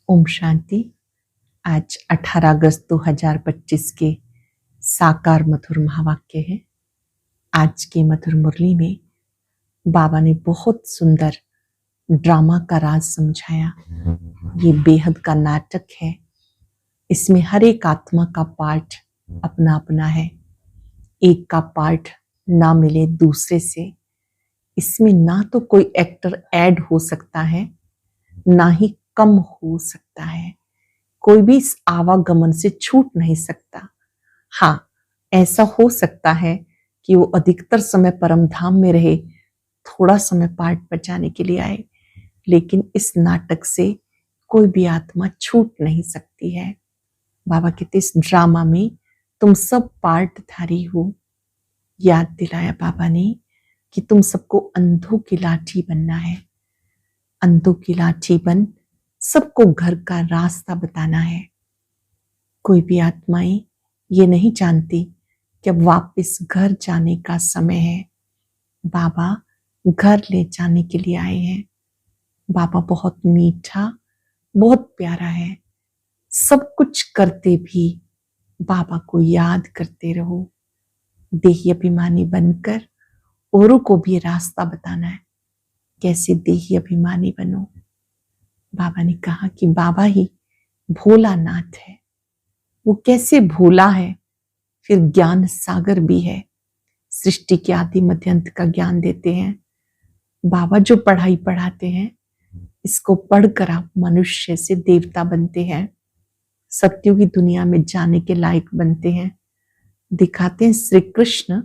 ओम शांति। आज 18 अगस्त 2025 के साकार मधुर महावाक्य है। आज की मधुर मुरली में बाबा ने बहुत सुंदर ड्रामा का राज समझाया। ये बेहद का नाटक है। इसमें हर एक आत्मा का पार्ट अपना अपना है। एक का पार्ट ना मिले दूसरे से। इसमें ना तो कोई एक्टर ऐड हो सकता है, ना ही कम हो सकता है। कोई भी इस आवागमन से छूट नहीं सकता। हाँ, ऐसा हो सकता है कि वो अधिकतर समय परम धाम में रहे, थोड़ा समय पार्ट बचाने के लिए आए, लेकिन इस नाटक से कोई भी आत्मा छूट नहीं सकती है। बाबा कहते इस ड्रामा में तुम सब पार्टधारी हो। याद दिलाया बाबा ने कि तुम सबको अंधों की लाठी बनना है। अंधों की लाठी बन सबको घर का रास्ता बताना है। कोई भी आत्माएं ये नहीं जानती कि अब वापस घर जाने का समय है। बाबा घर ले जाने के लिए आए हैं। बाबा बहुत मीठा, बहुत प्यारा है। सब कुछ करते भी बाबा को याद करते रहो। देही अभिमानी बनकर औरों को भी रास्ता बताना है। कैसे देही अभिमानी बनो। बाबा ने कहा कि बाबा ही भोलानाथ है। वो कैसे भोला है, फिर ज्ञान सागर भी है। सृष्टि के आदि मध्य अंत का ज्ञान देते हैं। बाबा जो पढ़ाई पढ़ाते हैं, इसको पढ़कर आप मनुष्य से देवता बनते हैं, सत्यों की दुनिया में जाने के लायक बनते हैं। दिखाते हैं श्री कृष्ण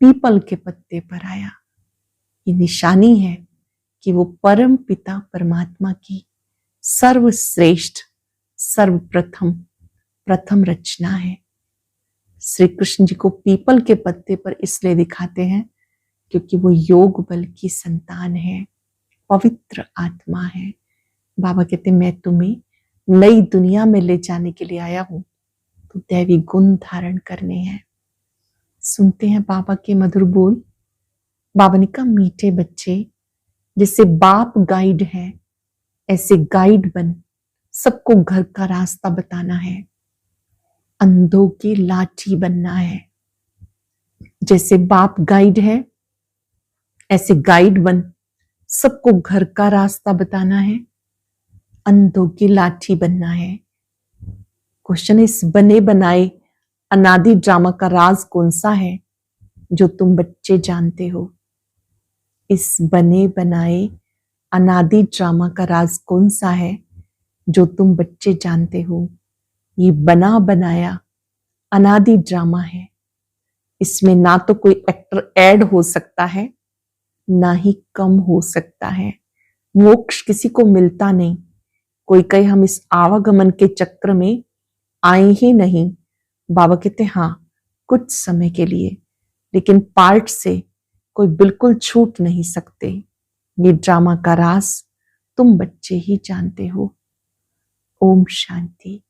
पीपल के पत्ते पर आया। ये निशानी है कि वो परम पिता परमात्मा की सर्वश्रेष्ठ सर्वप्रथम प्रथम रचना है। श्री कृष्ण जी को पीपल के पत्ते पर इसलिए दिखाते हैं क्योंकि वो योग बल की संतान है, पवित्र आत्मा है। बाबा कहते मैं तुम्हें नई दुनिया में ले जाने के लिए आया हूं, तो दैवी गुण धारण करने हैं। सुनते हैं बाबा के मधुर बोल। बाबा ने कहा मीठे बच्चे, जैसे बाप गाइड है, ऐसे गाइड बन सबको घर का रास्ता बताना है। अंधों की लाठी बनना है। जैसे बाप गाइड है, ऐसे गाइड बन सबको घर का रास्ता बताना है। अंधों की लाठी बनना है। क्वेश्चन, इस बने बनाए अनादि ड्रामा का राज कौन सा है जो तुम बच्चे जानते हो? इस बने बनाए अनादि ड्रामा का राज कौन सा है जो तुम बच्चे जानते हो? ये बना बनाया अनादि ड्रामा है। इसमें ना तो कोई एक्टर ऐड हो सकता है, ना ही कम हो सकता है। मोक्ष किसी को मिलता नहीं। कोई कहे हम इस आवागमन के चक्र में आए ही नहीं। बाबा कहते हाँ, कुछ समय के लिए, लेकिन पार्ट से कोई बिल्कुल छूट नहीं सकते। ये ड्रामा का राज तुम बच्चे ही जानते हो। ओम शांति।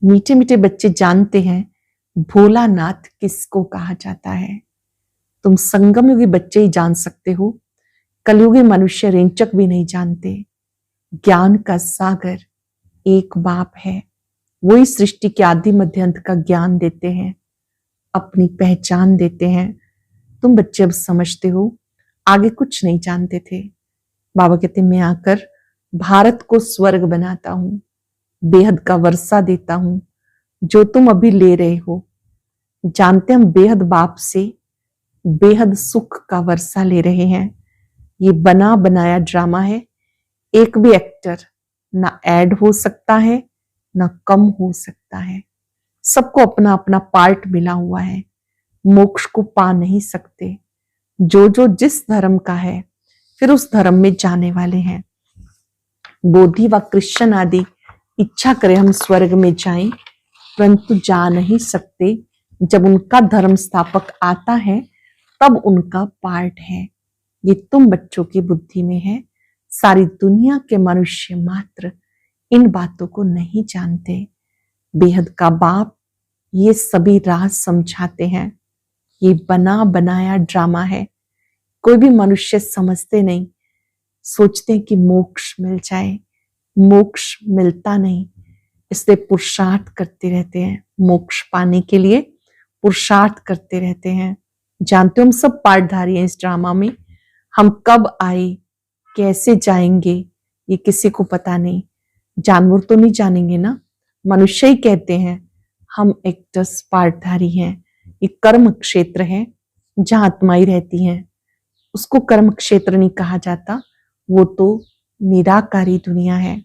मीठे मीठे बच्चे जानते हैं भोलानाथ किसको कहा जाता है। तुम संगम युगी बच्चे ही जान सकते हो, कलयुगी मनुष्य रेंचक भी नहीं जानते। ज्ञान का सागर एक बाप है। वही सृष्टि के आदि मध्य अंत का ज्ञान देते हैं, अपनी पहचान देते हैं। तुम बच्चे अब समझते हो, आगे कुछ नहीं जानते थे। बाबा कहते मैं आकर भारत को स्वर्ग बनाता हूं, बेहद का वर्षा देता हूं, जो तुम अभी ले रहे हो। जानते हम बेहद बाप से बेहद सुख का वर्षा ले रहे हैं। ये बना बनाया ड्रामा है। एक भी एक्टर ना ऐड हो सकता है, ना कम हो सकता है। सबको अपना अपना पार्ट मिला हुआ है। मोक्ष को पा नहीं सकते। जो जो जिस धर्म का है, फिर उस धर्म में जाने वाले हैं। बोधि व कृष्ण आदि इच्छा करे हम स्वर्ग में जाएं, परंतु जा नहीं सकते। जब उनका धर्म स्थापक आता है, तब उनका पार्ट है। ये तुम बच्चों की बुद्धि में है। सारी दुनिया के मनुष्य मात्र इन बातों को नहीं जानते। बेहद का बाप ये सभी राज समझाते हैं। ये बना बनाया ड्रामा है। कोई भी मनुष्य समझते नहीं, सोचते हैं कि मोक्ष मिल जाए, मोक्ष मिलता नहीं, इसलिए पुरुषार्थ करते रहते हैं। मोक्ष पाने के लिए पुरुषार्थ करते रहते हैं। जानते हो हम सब पार्टधारी हैं इस ड्रामा में। हम कब आए, कैसे जाएंगे, ये किसी को पता नहीं। जानवर तो नहीं जानेंगे ना, मनुष्य ही कहते हैं हम एक्टर्स, पार्टधारी हैं। ये कर्म क्षेत्र है जहां आत्माएं रहती हैं, उसको कर्म क्षेत्र नहीं कहा जाता। वो तो निराकारी दुनिया है,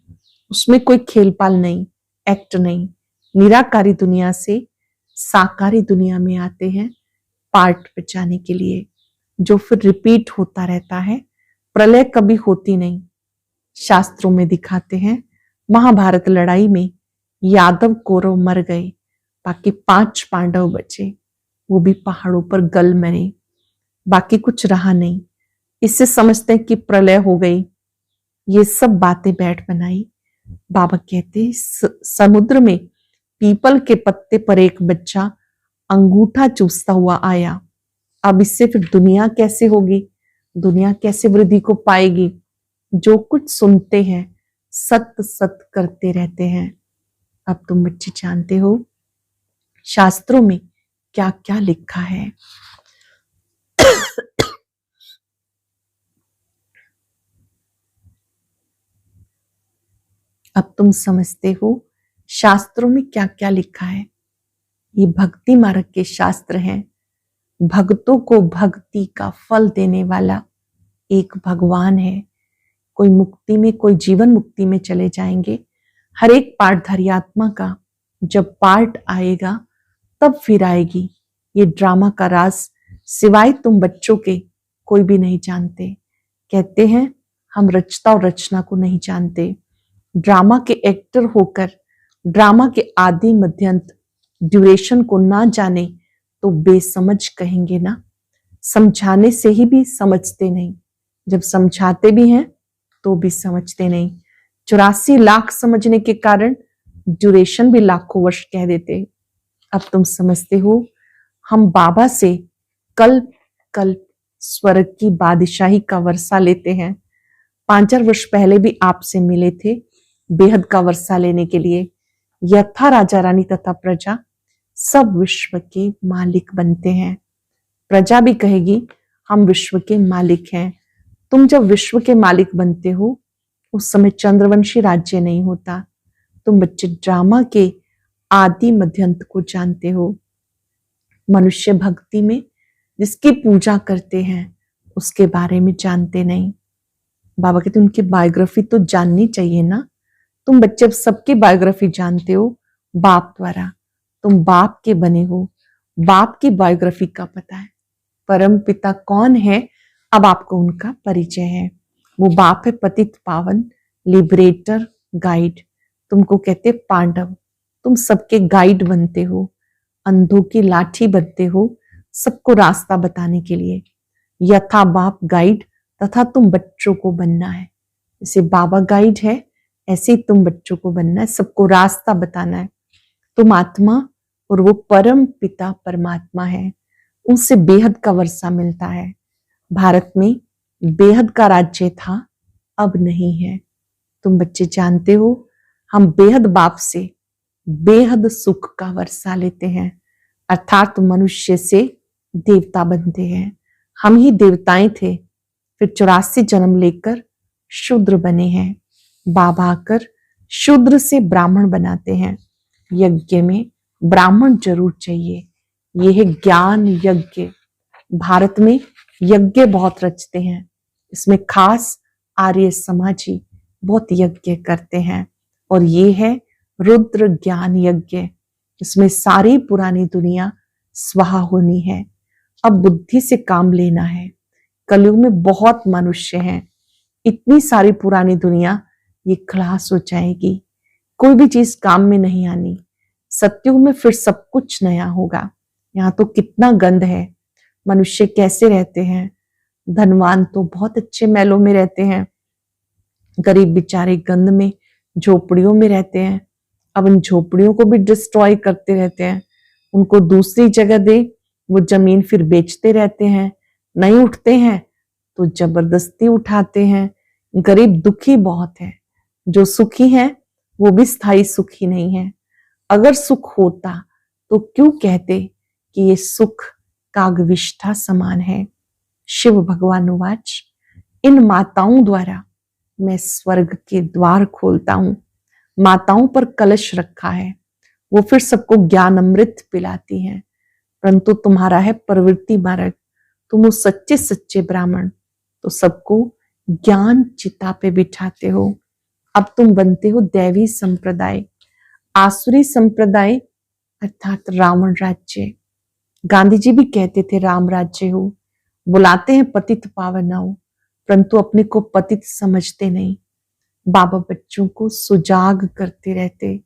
उसमें कोई खेलपाल नहीं, एक्ट नहीं। निराकारी दुनिया से साकारी दुनिया में आते हैं पार्ट बचाने के लिए, जो फिर रिपीट होता रहता है। प्रलय कभी होती नहीं। शास्त्रों में दिखाते हैं महाभारत लड़ाई में यादव कौरव मर गए, बाकी 5 पांडव बचे, वो भी पहाड़ों पर गल मरे, बाकी कुछ रहा नहीं। इससे समझते हैं कि प्रलय हो गई। ये सब बातें बैठ बनाई। बाबा कहते समुद्र में पीपल के पत्ते पर एक बच्चा अंगूठा चूसता हुआ आया। अब इससे फिर दुनिया कैसे होगी, दुनिया कैसे वृद्धि को पाएगी। जो कुछ सुनते हैं सत सत करते रहते हैं। अब तुम बच्चे जानते हो शास्त्रों में क्या क्या लिखा है। अब तुम समझते हो शास्त्रों में क्या क्या लिखा है। ये भक्ति मार्ग के शास्त्र हैं। भक्तों को भक्ति का फल देने वाला एक भगवान है। कोई मुक्ति में, कोई जीवन मुक्ति में चले जाएंगे। हर एक पार्टधारी आत्मा का जब पार्ट आएगा तब फिर आएगी। ये ड्रामा का राज सिवाय तुम बच्चों के कोई भी नहीं जानते। कहते हैं हम रचता और रचना को नहीं जानते। ड्रामा के एक्टर होकर ड्रामा के आदि मध्यंत ड्यूरेशन को ना जाने तो बेसमझ कहेंगे ना। समझाने से ही भी समझते नहीं, जब समझाते भी हैं तो भी समझते नहीं। 84 लाख समझने के कारण ड्यूरेशन भी लाखों वर्ष कह देते। अब तुम समझते हो हम बाबा से कल्प कल्प स्वर्ग की बादशाही का वर्षा लेते हैं। 5,000 वर्ष पहले भी आपसे मिले थे बेहद का वर्षा लेने के लिए। यथा राजा रानी तथा प्रजा सब विश्व के मालिक बनते हैं। प्रजा भी कहेगी हम विश्व के मालिक हैं। तुम जब विश्व के मालिक बनते हो उस समय चंद्रवंशी राज्य नहीं होता। तुम बच्चे ड्रामा के आदि मध्यंत को जानते हो। मनुष्य भक्ति में जिसकी पूजा करते हैं उसके बारे में जानते नहीं। बाबा कहते उनकी बायोग्राफी तो जाननी चाहिए ना। तुम बच्चे अब सबकी बायोग्राफी जानते हो बाप द्वारा। तुम बाप के बने हो, बाप की बायोग्राफी का पता है। परम पिता कौन है अब आपको उनका परिचय है। वो बाप है पतित पावन, लिबरेटर, गाइड। तुमको कहते पांडव। तुम सबके गाइड बनते हो, अंधों की लाठी बनते हो सबको रास्ता बताने के लिए। यथा बाप गाइड तथा तुम बच्चों को बनना है। जैसे बाबा गाइड है ऐसे ही तुम बच्चों को बनना है, सबको रास्ता बताना है। तुम आत्मा और वो परम पिता परमात्मा है, उनसे बेहद का वर्षा मिलता है। भारत में बेहद का राज्य था, अब नहीं है। तुम बच्चे जानते हो हम बेहद बाप से बेहद सुख का वर्षा लेते हैं, अर्थात मनुष्य से देवता बनते हैं। हम ही देवताएं थे, फिर 84 जन्म लेकर शूद्र बने हैं। बाबा आकर शूद्र से ब्राह्मण बनाते हैं। यज्ञ में ब्राह्मण जरूर चाहिए। यह है ज्ञान यज्ञ। भारत में यज्ञ बहुत रचते हैं, इसमें खास आर्य समाजी बहुत यज्ञ करते हैं। और ये है रुद्र ज्ञान यज्ञ। इसमें सारी पुरानी दुनिया स्वाहा होनी है। अब बुद्धि से काम लेना है। कलयुग में बहुत मनुष्य हैं, इतनी सारी पुरानी दुनिया ये खलास हो जाएगी। कोई भी चीज काम में नहीं आनी। सत्युग में फिर सब कुछ नया होगा। यहाँ तो कितना गंध है। मनुष्य कैसे रहते हैं, धनवान तो बहुत अच्छे महलों में रहते हैं, गरीब बेचारे गंद में झोपड़ियों में रहते हैं। अब इन झोपड़ियों को भी डिस्ट्रॉय करते रहते हैं। उनको दूसरी जगह दे, वो जमीन फिर बेचते रहते हैं। नहीं उठते हैं तो जबरदस्ती उठाते हैं। गरीब दुखी बहुत है, जो सुखी हैं वो भी स्थायी सुखी नहीं है। अगर सुख होता तो क्यों कहते कि ये सुख कागविष्ठा समान है। शिव भगवान उवाच, इन माताओं द्वारा मैं स्वर्ग के द्वार खोलता हूं। माताओं पर कलश रखा है, वो फिर सबको ज्ञान अमृत पिलाती हैं, परंतु तुम्हारा है प्रवृत्ति मार्ग, तुम हो सच्चे सच्चे ब्राह्मण, तो सबको ज्ञान चिता पे बिठाते हो। अब तुम बनते हो दैवी संप्रदाय, आसुरी संप्रदाय अर्थात रावण राज्य। गांधी जी भी कहते थे राम राज्य हो, बुलाते हैं पतित पावन आओ, परंतु अपने को पतित समझते नहीं। बाबा बच्चों को सुजाग करते रहते,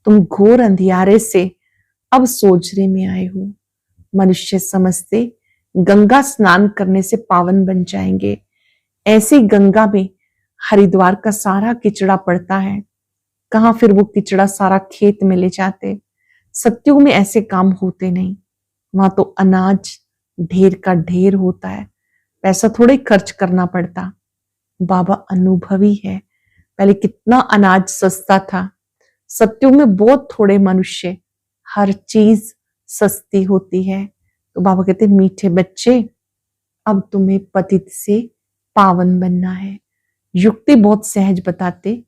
तुम घोर अंधियारे से अब सोजरे में आए हो। मनुष्य समझते गंगा स्नान करने से पावन बन जाएंगे, ऐसे गंगा में हरिद्वार का सारा किचड़ा पड़ता है, कहां फिर वो किचड़ा सारा खेत में ले जाते। सत्युग में ऐसे काम होते नहीं, वहां तो अनाज ढेर का ढेर होता है, पैसा थोड़े खर्च करना पड़ता। बाबा अनुभवी है, पहले कितना अनाज सस्ता था, सत्युग में बहुत थोड़े मनुष्य, हर चीज सस्ती होती है। तो बाबा कहते मीठे बच्चे, अब तुम्हें पतित से पावन बनना है। युक्ति बहुत सहज बताते,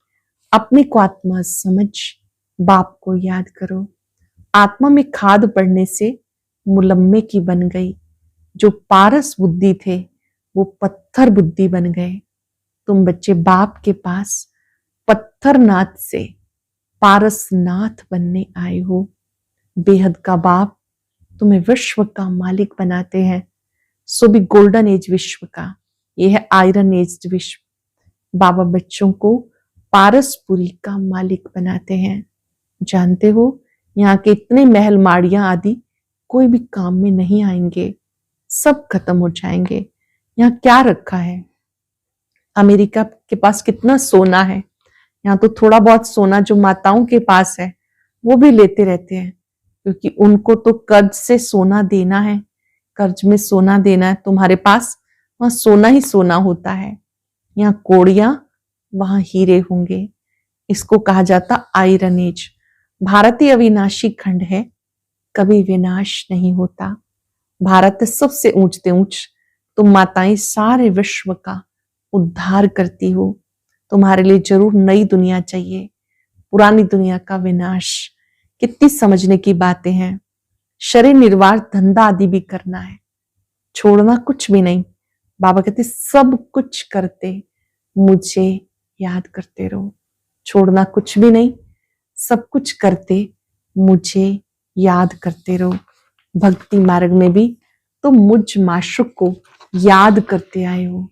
अपने को आत्मा समझ, बाप को याद करो। आत्मा में खाद पड़ने से मुलम्मे की बन गई, जो पारस बुद्धि थे वो पत्थर बुद्धि बन गए। तुम बच्चे बाप के पास पत्थरनाथ से पारसनाथ बनने आए हो। बेहद का बाप तुम्हें विश्व का मालिक बनाते हैं, सो भी गोल्डन एज विश्व का, यह है आयरन एज विश्व। बाबा बच्चों को पारसपुरी का मालिक बनाते हैं। जानते हो यहाँ के इतने महल माड़ियां आदि कोई भी काम में नहीं आएंगे, सब खत्म हो जाएंगे। यहाँ क्या रखा है? अमेरिका के पास कितना सोना है, यहाँ तो थोड़ा बहुत सोना जो माताओं के पास है वो भी लेते रहते हैं, क्योंकि उनको तो कर्ज से सोना देना है, कर्ज में सोना देना है। तुम्हारे पास वहां सोना ही सोना होता है, यहाँ कोड़ियां वहां हीरे होंगे। इसको कहा जाता आयरन एज। भारत ही अविनाशी खंड है, कभी विनाश नहीं होता। भारत सबसे ऊंचते ऊंच, तुम माताएं सारे विश्व का उद्धार करती हो। तुम्हारे लिए जरूर नई दुनिया चाहिए, पुरानी दुनिया का विनाश। कितनी समझने की बातें हैं। शरीर निर्वाह धंधा आदि भी करना है, छोड़ना कुछ भी नहीं। बाबा कहते सब कुछ करते मुझे याद करते रहो, छोड़ना कुछ भी नहीं, सब कुछ करते मुझे याद करते रहो। भक्ति मार्ग में भी तुम मुझ माशुक को याद करते आए हो।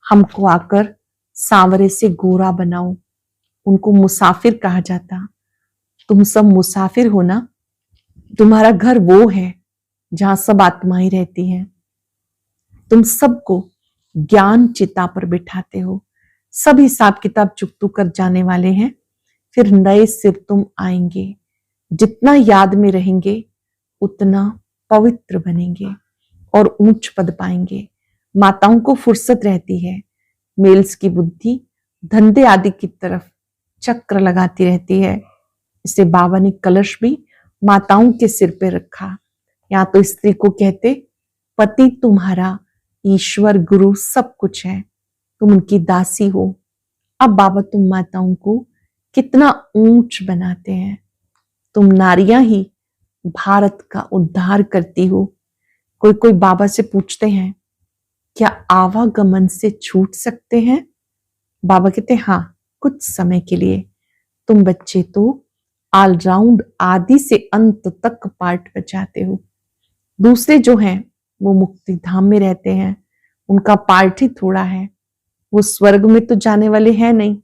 हमको आकर सांवरे से गोरा बनाओ, उनको मुसाफिर कहा जाता। तुम सब मुसाफिर हो ना, तुम्हारा घर वो है जहां सब आत्माएं रहती हैं। तुम सबको ज्ञान चिता पर बिठाते हो, सब हिसाब किताब चुकतू कर जाने वाले हैं, फिर नए सिर तुम आएंगे। जितना याद में रहेंगे उतना पवित्र बनेंगे और ऊंच पद पाएंगे। माताओं को फुर्सत रहती है, मेल्स की बुद्धि धंधे आदि की तरफ चक्र लगाती रहती है। इसे बाबा ने कलश भी माताओं के सिर पे रखा। या तो स्त्री को कहते पति तुम्हारा ईश्वर गुरु सब कुछ है, तुम उनकी दासी हो। अब बाबा तुम माताओं को कितना ऊंच बनाते हैं। तुम नारियां ही भारत का उद्धार करती हो। कोई कोई बाबा से पूछते हैं क्या आवागमन से छूट सकते हैं? बाबा कहते हाँ, कुछ समय के लिए। तुम बच्चे तो ऑलराउंड आदि से अंत तक पार्ट बजाते हो। दूसरे जो हैं वो मुक्ति धाम में रहते हैं, उनका पार्ट ही थोड़ा है, वो स्वर्ग में तो जाने वाले हैं नहीं।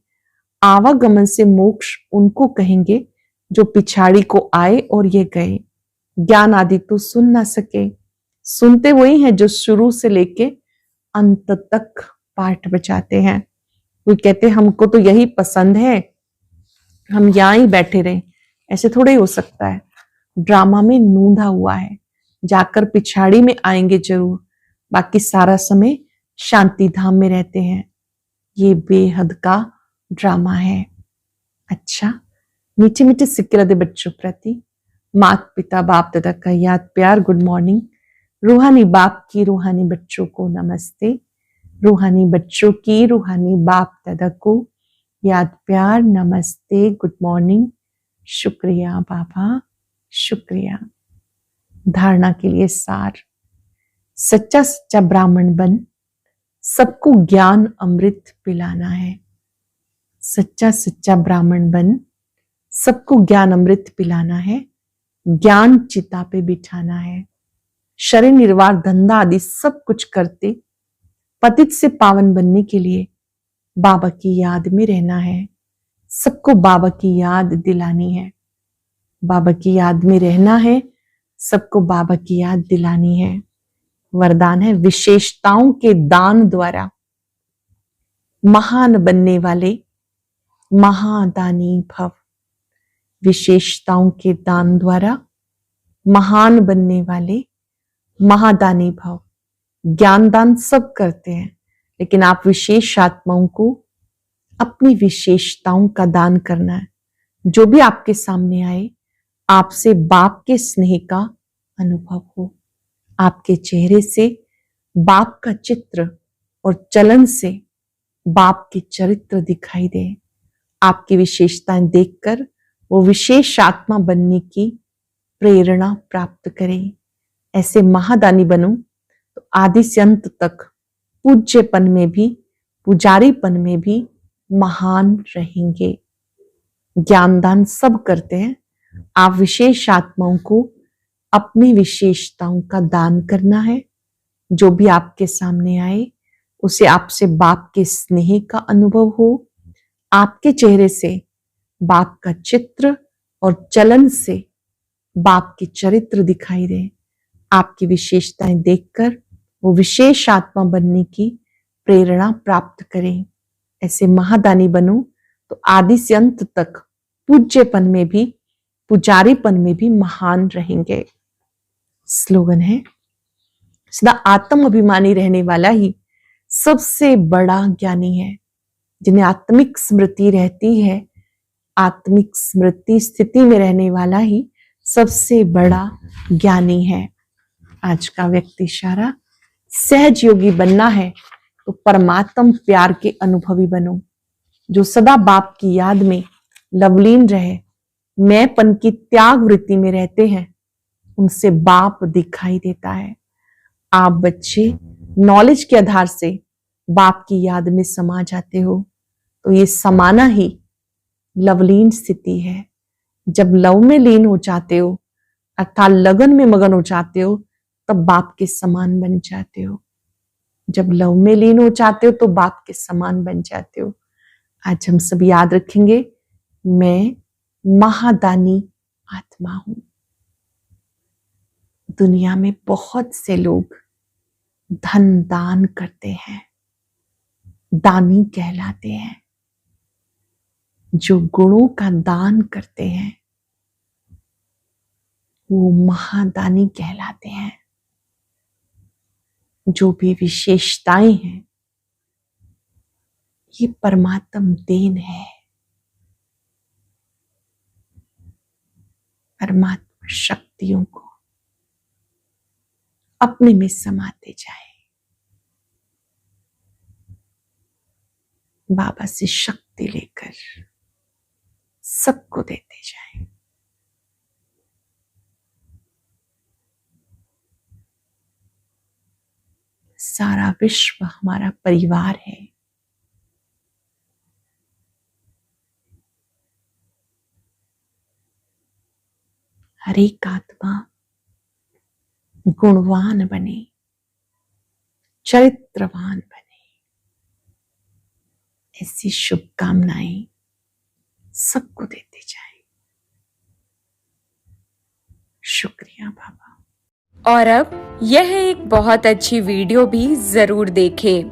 आवागमन से मोक्ष उनको कहेंगे जो पिछाड़ी को आए और ये गए। ज्ञान आदि तो सुन ना सके, सुनते वही हैं जो शुरू से लेके अंत तक पाठ बचाते हैं। कोई कहते हमको तो यही पसंद है, हम यहां ही बैठे रहें, ऐसे थोड़े हो सकता है। ड्रामा में नूंधा हुआ है, जाकर पिछाड़ी में आएंगे जरूर, बाकी सारा समय शांति धाम में रहते हैं। ये बेहद का ड्रामा है। अच्छा, मीठे मीठे सिक्के लदे बच्चों प्रति माता पिता बाप दादा का याद प्यार गुड मॉर्निंग। रूहानी बाप की रूहानी बच्चों को नमस्ते। रूहानी बच्चों की रूहानी बाप दादा को याद प्यार नमस्ते गुड मॉर्निंग। शुक्रिया बाबा, शुक्रिया। धारणा के लिए सार। सच्चा सच्चा ब्राह्मण बन सबको ज्ञान अमृत पिलाना है। सच्चा सच्चा ब्राह्मण बन सबको ज्ञान अमृत पिलाना है। ज्ञान चिता पे बिठाना है। शरीर निर्वाह धंधा आदि सब कुछ करते पतित से पावन बनने के लिए बाबा की याद में रहना है। सबको बाबा की याद दिलानी है। बाबा की याद में रहना है। सबको बाबा की याद दिलानी है। वरदान है विशेषताओं के दान द्वारा महान बनने वाले महादानी भव। विशेषताओं के दान द्वारा महान बनने वाले महादानी भव। ज्ञान दान सब करते हैं, लेकिन आप विशेष आत्माओं को अपनी विशेषताओं का दान करना है। जो भी आपके सामने आए आपसे बाप के स्नेह का अनुभव हो। आपके चेहरे से बाप का चित्र और चलन से बाप के चरित्र दिखाई दे। आपकी विशेषताएं देखकर वो विशेष आत्मा बनने की प्रेरणा प्राप्त करें। ऐसे महादानी बनो तो आदि से अंत तक पूज्यपन में भी पुजारीपन में भी महान रहेंगे। ज्ञानदान सब करते हैं, आप विशेष आत्माओं को अपनी विशेषताओं का दान करना है। जो भी आपके सामने आए उसे आपसे बाप के स्नेह का अनुभव हो। आपके चेहरे से बाप का चित्र और चलन से बाप के चरित्र दिखाई दे। आपकी विशेषताएं देखकर वो विशेष आत्मा बनने की प्रेरणा प्राप्त करें। ऐसे महादानी बनो तो आदि से अंत तक पूज्यपन में भी पुजारीपन में भी महान रहेंगे। स्लोगन है सदा आत्म अभिमानी रहने वाला ही सबसे बड़ा ज्ञानी है। जिन्हें आत्मिक स्मृति रहती है, आत्मिक स्मृति स्थिति में रहने वाला ही सबसे बड़ा ज्ञानी है। आज का व्यक्ति इशारा, सहज योगी बनना है तो परमात्म प्यार के अनुभवी बनो। जो सदा बाप की याद में लवलीन रहे, मैंपन की त्याग वृत्ति में रहते हैं, उनसे बाप दिखाई देता है। आप बच्चे नॉलेज के आधार से बाप की याद में समा जाते हो, तो ये समाना ही लवलीन स्थिति है। जब लव में लीन हो जाते हो अर्थात लगन में मगन हो जाते हो, तब बाप के समान बन जाते हो। जब लव में लीन हो जाते हो तो बाप के समान बन जाते हो। आज हम सब याद रखेंगे, मैं महादानी आत्मा हूं। दुनिया में बहुत से लोग धन दान करते हैं, दानी कहलाते हैं। जो गुणों का दान करते हैं वो महादानी कहलाते हैं। जो भी विशेषताएं हैं ये परमात्म देन है। परमात्मा शक्तियों को अपने में समाते जाए। बाबा से शक्ति लेकर सबको देते जाए। सारा विश्व हमारा परिवार है। हर एक आत्मा गुणवान बने, चरित्रवान बने, ऐसी शुभकामनाएं सबको देते जाए। शुक्रिया बाबा। और अब यह एक बहुत अच्छी वीडियो भी जरूर देखें।